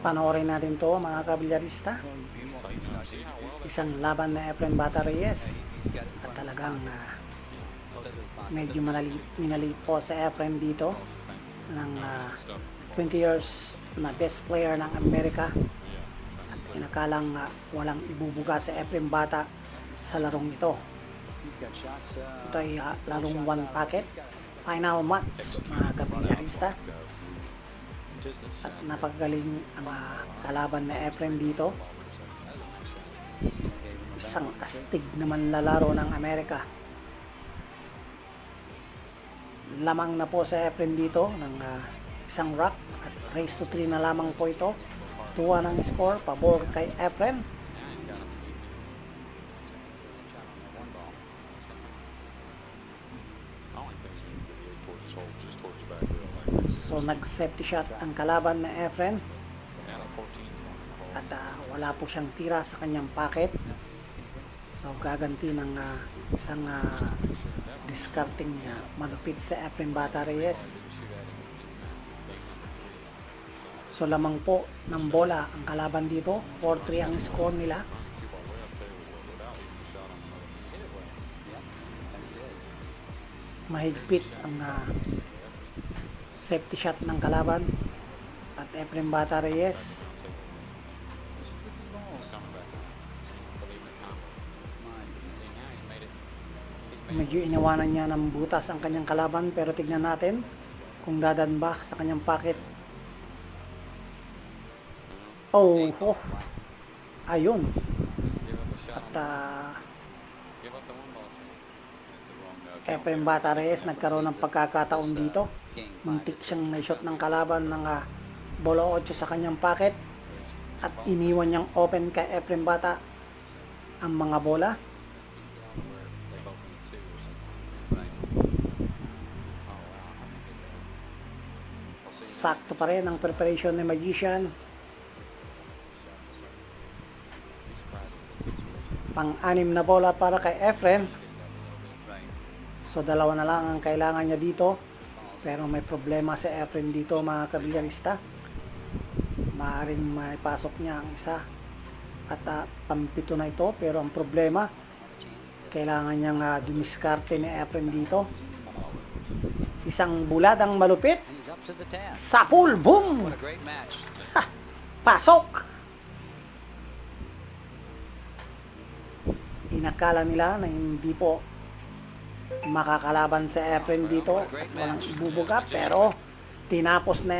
Panoorin natin to mga kabilyarista. Isang laban na Efren Bata Reyes. At talagang medyo minalit po sa Efren dito ng 20 years na best player ng Amerika. At inakalang walang ibubuga sa Efren Bata sa larong ito. Ito ay larong one packet. Final match mga kabilyarista. At napagaling ang kalaban na Efren dito. Isang astig naman lalaro ng Amerika. Lamang na po sa Efren dito ng isang rock at race to 3 na lamang po ito. 2-1 ang score, pabor kay Efren. So nag-safety shot ang kalaban na Efren. At wala po siyang tira sa kanyang packet. So gaganti ng isang discarding malupit sa Efren Bata Reyes. So lamang po ng bola ang kalaban dito. 4-3 ang score nila. Mahigpit ang safety shot ng kalaban at Efren Bata Reyes. Medyo iniwanan niya ng butas ang kanyang kalaban, pero tignan natin kung dadan ba sa kanyang pocket. Oh, ayun. At Efren Bata Reyes nagkaroon ng pagkakataon dito. Muntik siyang na-shot ng kalaban ng bola 8 sa kanyang pocket at iniwan niyang open kay Efren Bata ang mga bola. Sakto pa rin ang preparation ni Magician. Pang-anim na bola para kay Efren. So dalawa na lang ang kailangan niya dito. Pero may problema sa Efren dito mga kabilyarista. Maaaring maipasok niya ang isa. At pampito na ito. Pero ang problema, kailangan niyang dumiskarte ni Efren dito. Isang buladang malupit. Sapul, boom! Ha, pasok! Inakala nila na hindi po makakalaban sa Efren dito at walang ibubuga, pero tinapos na